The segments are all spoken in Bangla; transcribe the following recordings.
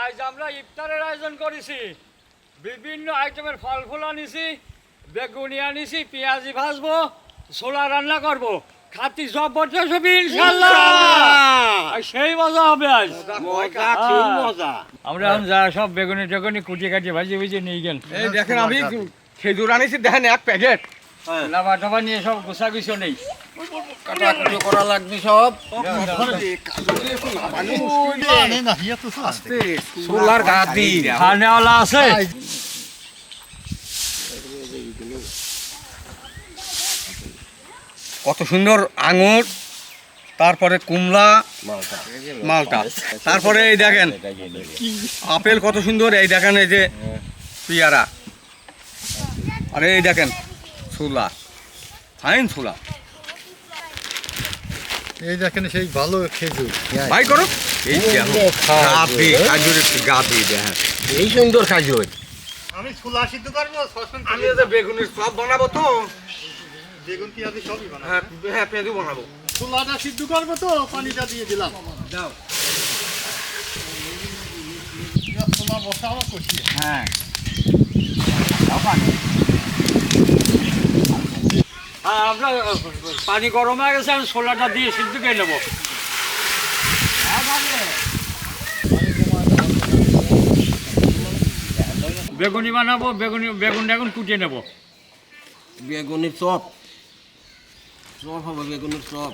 আজ আমরা ইফতারের আয়োজন করেছি। বিভিন্ন আইটেমের ফল ফুল আনিছি, বেগুনি আনিছি, পেঁয়াজি ভাজবো, ছোলা রান্না করব। খাতি সব বছর সব ইনশাআল্লাহ। আর সেই মজা হবে আজ। মজা। আমরা এখন যা সব বেগুনি টেগুনি কুটি কাটি ভাজি ভুজি নিয়ে গেল। এই দেখেন আমি খেজুর আনিছি, দেখেন এক প্যাকেট। লাভা টাভা নিয়ে সব গোছা গুছো নেই। কাটাকুটি করা লাগবে সব। সোলার গাদি খানেওয়ালা আছে। কত সুন্দর আঙুর, তারপরে কুমড়া, মালটা, তারপরে এই দেখেন আপেল কত সুন্দর, এই দেখেন এই যে পেয়ারা, আর এই দেখেন ছোলা, ফাইন ছোলা। এই দেখেন সেই ভালো খেজুর। ভাই করো এই গাদি, খাজুরের গাদি দেখেন এই সুন্দর খাজুর। আমি ছোলা সিদ্ধ করবো, আমি বেগুনের সব বানাবো তো। বেগুন পেঁয়াজি সবই বানাবো। হ্যাঁ পেঁয়াজু বানাবো। ছোলাটা সিদ্ধ করবো তো, পানিটা দিয়ে দিলাম। দাও। ছোলা বসাবো কষিয়ে। হ্যাঁ, আমরা পানি গরম হয়ে গেছে, আমি ছোলাটা দিয়ে সিদ্ধ করে নেবো। বেগুনি বানাবো, বেগুনটা এখন কুটিয়ে নেবো। বেগুনের চপ, চপ হবে বেগুনের চপ।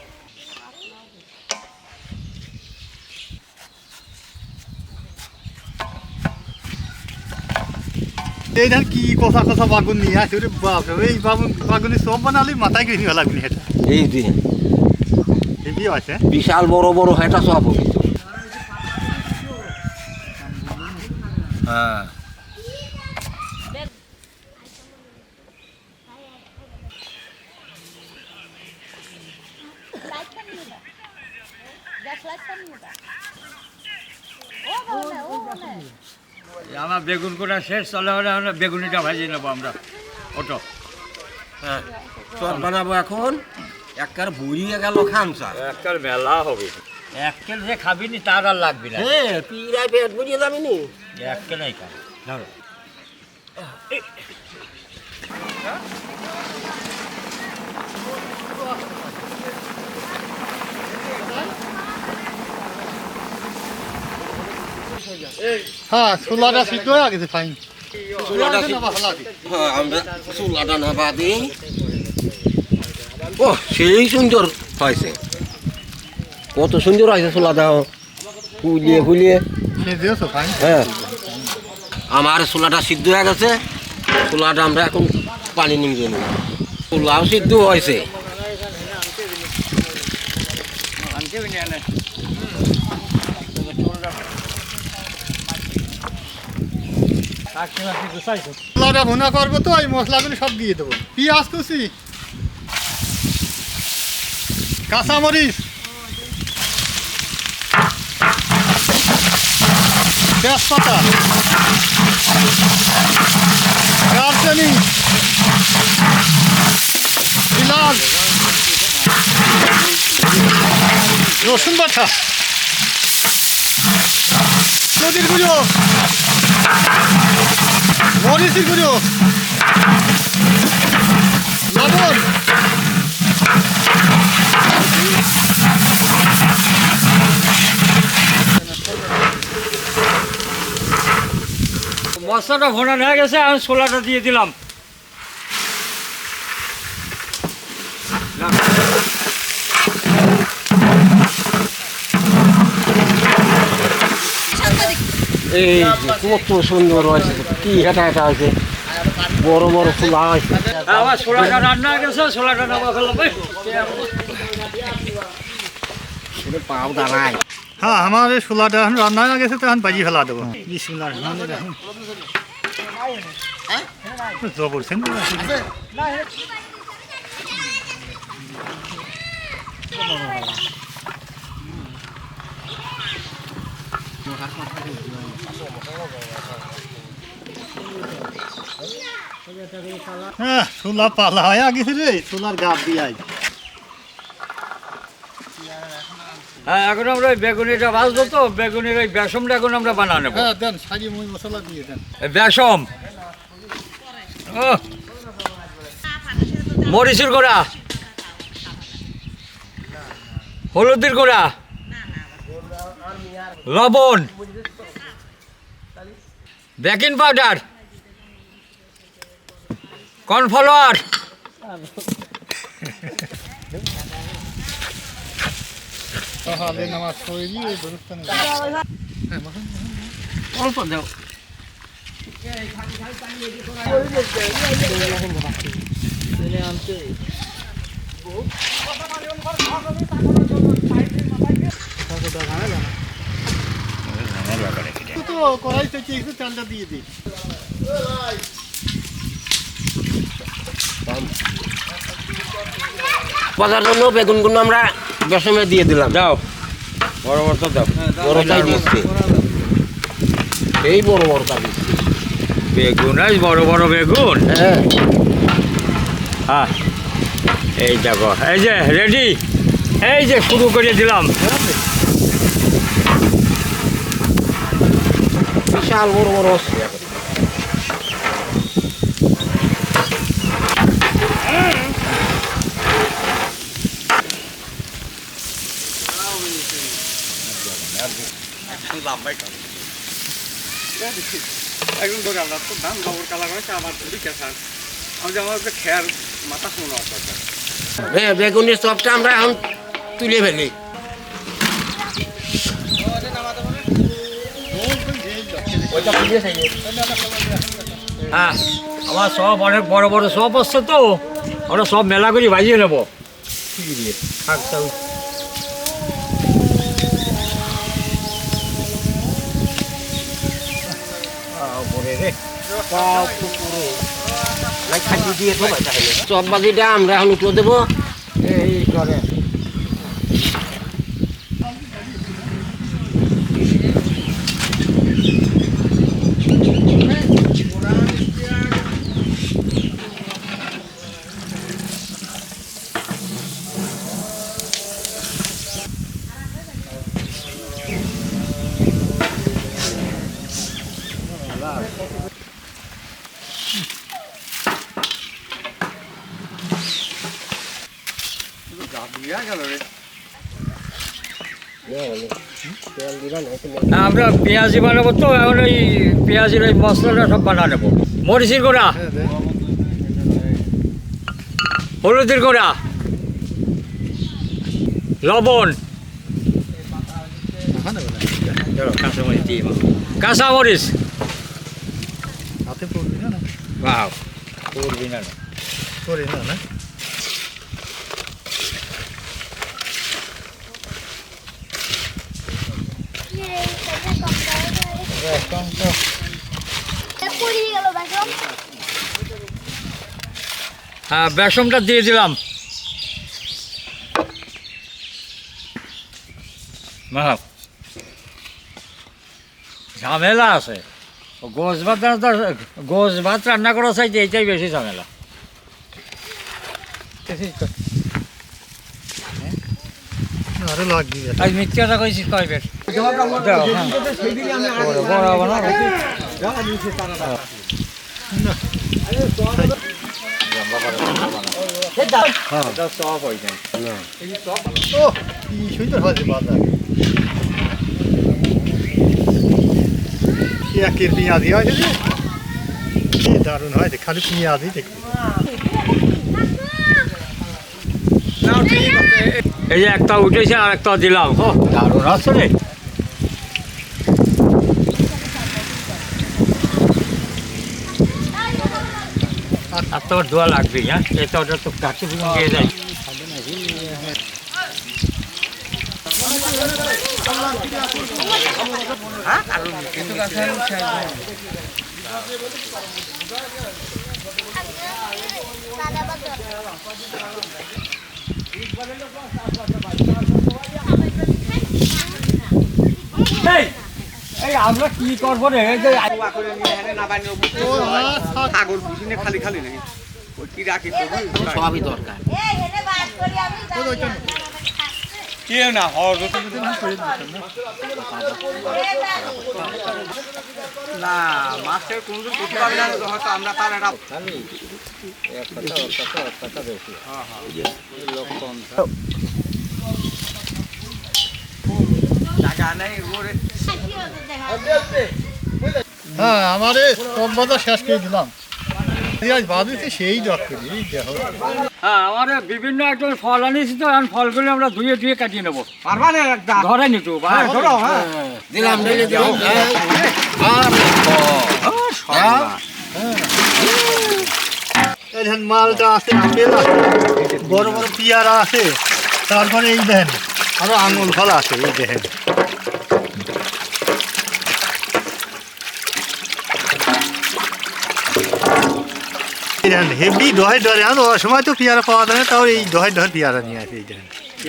এই ধান কি কষা কষা বাগুন নিয়ে আসে রে বাপ রে, এই বাগুনি সব বানালি মাথায় কিনে লাগবে এটা। এই দিয়ে হেভি আছে। বিশাল বড় বড় হেঁটা চপ হবে। হ্যাঁ আমার বেগুন কোটা শেষ, চলে হলে আমরা বেগুনিটা ভাজিয়ে নেবো আমরা। ওটো হ্যাঁ চপ বানাবো এখন। একবার বুড়িয়ে গেল খামসা। একটা মেলা হবে। এককেল যে খাবিনি তার আর লাগবে না। হ্যাঁ পিড়ায় পেট বুঝিয়ে যাবি নি। এককেলাই খাবে। ধরো হ্যাঁ ছোলাটা সিদ্ধ হয়ে গেছে ফাইন। হ্যাঁ আমরা চুলাটা না বাদি। ও সেই সুন্দর হয়েছে, কত সুন্দর হয়েছে চুলাটা, ফুলিয়ে ফুলিয়ে। সেজেছো ফাইন। হ্যাঁ আমার চুলাটা সিদ্ধ হয়ে গেছে। চুলাটা আমরা এখন পানি নিয়ে নেব। চুলাও সিদ্ধ হয়েছে। ছোলাটা ভুনা করবো তো, এই মশলাগুলো সব দিয়ে দেবো। পেঁয়াজ কুচি, কাঁচামরিচ, তেজপাতা, দারচিনি, এলাচ, রসুন বাটা, হলুদের গুঁড়ো, মরিচের গুঁড়ো, লবণ, মশলাটা ভোনা হয়ে গেছে, আমি ছোলাটা দিয়ে দিলাম। এই কত সুন্দর হয়েছে, কি হেঁটা হেঁটা হয়েছে, বড় বড় চুলা হয়েছে। আমার ছোলাটা রান্না হয়ে গেছে, ছোলাটা নেওয়া ফেললাম। পাও দাঁড়ায়। হ্যাঁ আমার এই ছোলাটা এখন রান্না হয়ে গেছে, তখন বাজি ফেলা দেবো। জবরছেন হ্যাঁ ছোলা পালা হয়ে গেছে রে, ছোলার গাছ দিয়ে হ্যাঁ এখন আমরা ওই বেগুনিটা ভাজবো তো বেগুনির ওই বেসমটা এখন আমরা বানা নেবো হ্যাঁ দেন সারি মই মশলা দিয়ে দেন এই বেসম ও মরিচের গোড়া হলুদের গোড়া লবণ বেকিং পাউডার কর্নফ্লাওয়ার তাহলে নামাজ পড়ে দিয়ে বরুস্তানে অল্প দাও তো কড়াই থেকে একটু চালটা দিয়ে দিই বাজার জন্য বেগুনগুলো আমরা বেসমে দিয়ে দিলাম। দাও বড় বড়টা দাও বড়টাই দিচ্ছি, এই বড় বড়টা দিচ্ছি। বেগুন আজ বড় বড় বেগুন হ্যাঁ হ্যাঁ এই দেখো এই যে রেডি এই যে শুরু করে দিলাম বিশাল বড় বড় একদম ধরে আমরা তো ধান গোবর কালা করে আমার ধরি কেসার আমি যে আমার খেয়ার মাথা শোনো আপনার হ্যাঁ বেগুনের চপটা আমরা এখন তুলে ফেলি। হ্যাঁ আমার সব অনেক বড় বড় সব আসছে তো আমরা সব মেলা করে বাজিয়ে নেবো শাক টাক চপ বাজিটা আমরা এখন উঠে দেবো। এই করে গেল রে আমরা পেঁয়াজি বানাবো তো এখন ওই পেঁয়াজির ওই মশলাটা সব বানা নেবো মরিচের গোড়া হলুদের গোড়া লবণ কাঁচামরিচ দিয়ে কাঁচামরিচ হাতে পড়বি না বাহ করবি না করে না না হ্যাঁ বেসমটা দিয়ে দিলাম ঝামেলা আছে গোস ভাত রান্না করা চাইতে এইটাই বেশি ঝামেলা আরে লাগবি আজ মিথ্যা কথা কইছিস কয় বের বড় হবো না সব হয়ে যায় ও কি সুন্দর হয়েছে বাজার কি একের পেঁয়াজি হয়েছে রে কি দারুণ হয়েছে খালি পেঁয়াজি দেখতে এই যে একটা উঠেছে আর একটা দিলাম ও দারুণ আছে রে আর তো ধোয়া লাগবে হ্যাঁ এটা ওটা তো কাছে দিয়ে যায় এই আমরা কি করবো রে এই যে সাগর বুঝিনে খালি খালি নেই ওই কি রাখি সবই দরকার। কেউ না হজরত না মাছের কুমড়ো করতে পারবে না হয়তো আমরা তার একটা জায়গা নেই ওরে হ্যাঁ আমারে সব বাজার শেষ করে দিলাম পেঁয়াজ ভাজুছি সেই দর করি এই দেখো হ্যাঁ আমার বিভিন্ন আইটেম ফল আনিছি তো এখন ফলগুলো আমরা ধুয়ে ধুয়ে কাটিয়ে নেবো পারবা না একটা ধরে নিতু হ্যাঁ ধরো হ্যাঁ দিলাম ঢেলে দিলাম এখানে মালটা আছে আপেল আছে বড় বড় পেয়ারা আছে তারপরে এই দেখেন আরো আঙুল ফল আছে এই দেখেন হেভি দহে ধরে সময় তো পেয়ারা পাওয়া যায় না তাও এই দহে ধরে পেয়ারা নিয়ে আসে এই দেখেন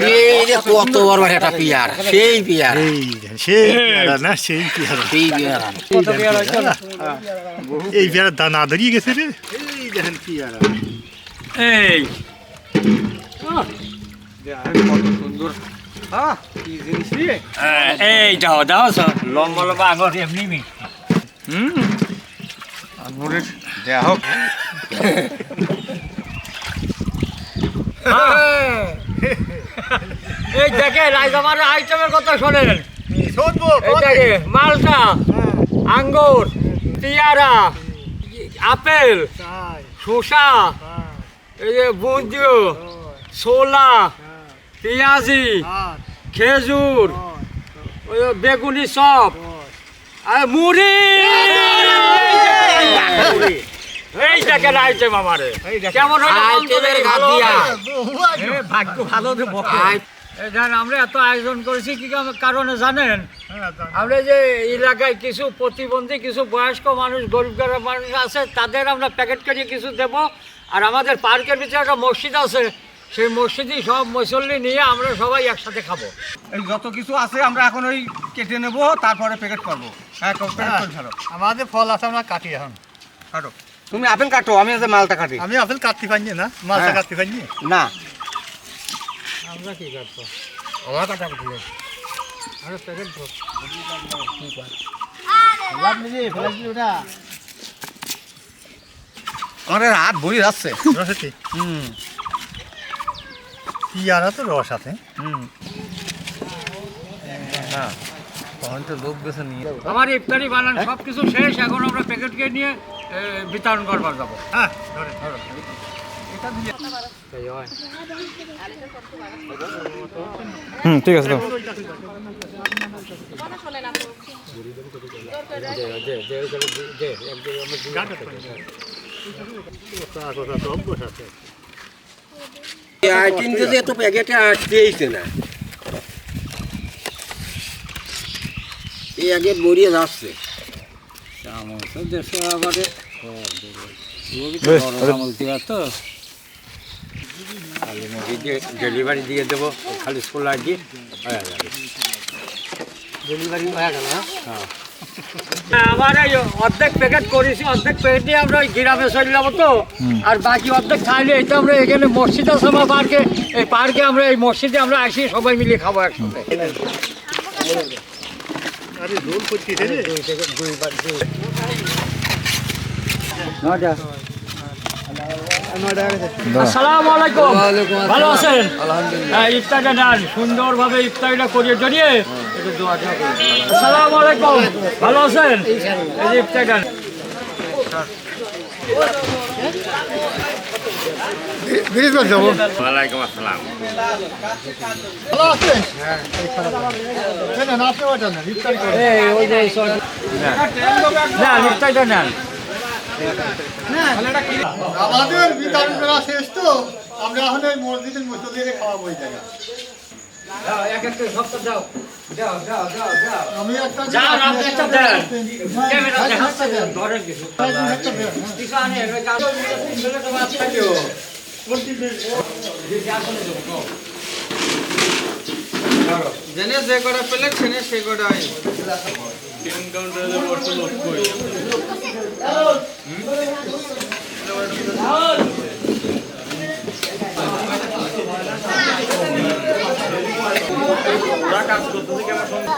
এই যে কত বড় একটা পিয়ার সেই পিয়ার এই দেখেন সেই পেয়ারা না সেই পেয়ারা সেই পিয়ার এই পেয়ারা দানা ধরিয়ে গেছে রে এই দেখেন পেয়ারা এই কত সুন্দর হ্যাঁ কি জিনিস রে এই দাও দাও লম্বা লম্বা আঙুর এমনি মিষ্টি আঙুরের দেয়া হোক এই দেখেন আজ আমার আইটেমের কথা শোনেন শুনবো এই দেখে মালটা আঙ্গুর পেয়ারা আপেল শসা এই যে বুঁদিও ছোলা পেঁয়াজি খেজুর ওই বেগুনি চপ আর মুড়ি এই দেখেন আইটেম আমারে কেমন হলো আইটেমের গাদিয়া ভাগ্য ভালো রে বকে এই দেখেন আমরা এত আয়োজন করেছি কি কারণে জানেন আমরা যে এলাকায় কিছু প্রতিবন্ধী কিছু বয়স্ক মানুষ গরিব গরিব মানুষ আছে তাদের আমরা প্যাকেট করিয়ে কিছু দেব আর আমাদের পার্কের ভিতরে একটা মসজিদ আছে সেই মসজিদই সব মুসল্লি নিয়ে আমরা সবাই একসাথে খাবো এই যত কিছু আছে আমরা এখন ওই কেটে নেব তারপরে প্যাকেট করবো হ্যাঁ প্যাকেট করে ফেলো আমাদের ফল আছে আমরা কাটি এখন কাটো তুমি আপেল কাটো আমি যে মালটা কাটি আমি আপেল কাটতে পারিনি না মালটা কাটতে পারিনি না আমরা কি করবো ওরা কাটা দিলে আমরা প্যাকেট আমাদের হাত ভরি যাচ্ছে রস আছে হুম পেয়ারা তো রস আছে হ্যাঁ তখন তো লোক গেছে নিয়ে আমার ইফতারি বানান সব কিছু শেষ এখন আমরা প্যাকেটকে নিয়ে বিতরণ করবার যাবো হ্যাঁ ধরে ঠিক আছে আইটেম যদি এত প্যাকেটে আসতেইছে না এই আগে বড়িয়ে যাচ্ছে দেশে আবারে ডেলিভারি দিয়ে দেবো খালি ছোলা দিয়ে হয়ে যাবে ডেলিভারি হয়ে গেল আমার এই অর্ধেক প্যাকেট করেছি অর্ধেক প্যাকেট নিয়ে আমরা ওই গ্রামে চলে যাবো তো আর বাকি অর্ধেক খাইলে এটা আমরা এখানে মসজিদ আছে আমার পার্কে এই পার্কে আমরা এই মসজিদে আমরা আসি সবাই মিলে খাবো একসাথে আরে রোল করতে আসসালামু আলাইকুম ভালো আছেন হ্যাঁ ইফতারটা নেন সুন্দরভাবে ইফতারিটা করিয়ে জড়িয়ে আসসালামু আলাইকুম ভালো আছেন এই যে ইফতারটা ব্রিজ করে যাবো ওয়ালাইকুম আসসালাম ভালো আছেন না না আপনি ওটা না ইফতার করে এই ওই যে না ইফতারটা নেন আমাদের বিতরণ করা শেষ তো আমরা এখন ওই মসজিদের মুসল্লিদের খাওয়াবো ওই জায়গা এক একটা সপ্তাহ দাও আমি একটা যাও না একটা দেন ক্যামেরা একটা দেখাচ্ছে দেন। ধরেন কিছু একটা দেন, হ্যাঁ। কিছু আনে ওই গাছ ছেলে তো মাছ খাইও জেনে যে কটা পেলে সেনে সে কটাই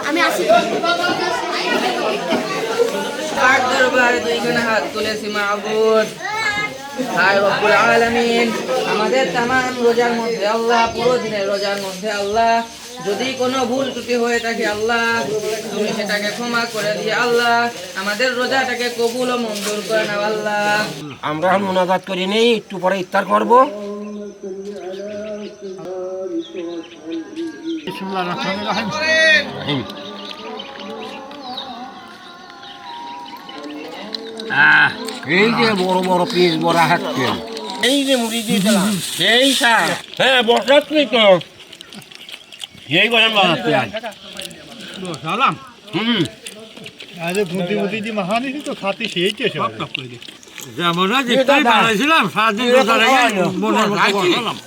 আমি আসি পাক দরবারে দুইখানা হাত তুলেছি মাবুদ হায় রব্বুল আলামিন আমাদের তামাম রোজার মধ্যে আল্লাহ পুরো দিনের রোজার মধ্যে আল্লাহ যদি কোনো ভুল ত্রুটি হয়ে থাকে আল্লাহ তুমি সেটাকে ক্ষমা করে দিয়ে আল্লাহ আমাদের রোজাটাকে কবুল ও মঞ্জুর করে নাও আল্লাহ আমরা এখন মোনাজাত করে নেই, একটু পরে ইফতার করব। এই যে বড় বড় পিস বড় হাঁটছে, এই যে মুড়ি দিয়ে দিলাম সেই সার। হ্যাঁ বসাচ্ছি তো, এই গরম বানাচ্ছি আজ। হুম আরে বুদ্ধি বুদ্ধি দি মাহানিছি তো খাতে সেইটা সব যেমন আজ ইফতারি বানাইছিলাম সারাদিন রোজা রেখে মনের মতো বসালাম।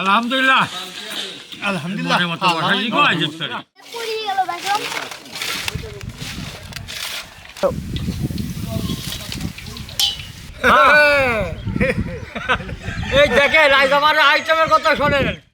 আলহামদুলিল্লাহ আলহামদুলিল্লাহ মনের মতো বসাইছি গো আজ ইফতারি। পুড়িয়ে গেল বেগম এই দেখেন আজ আমার আইটেমের কথা শোনেন।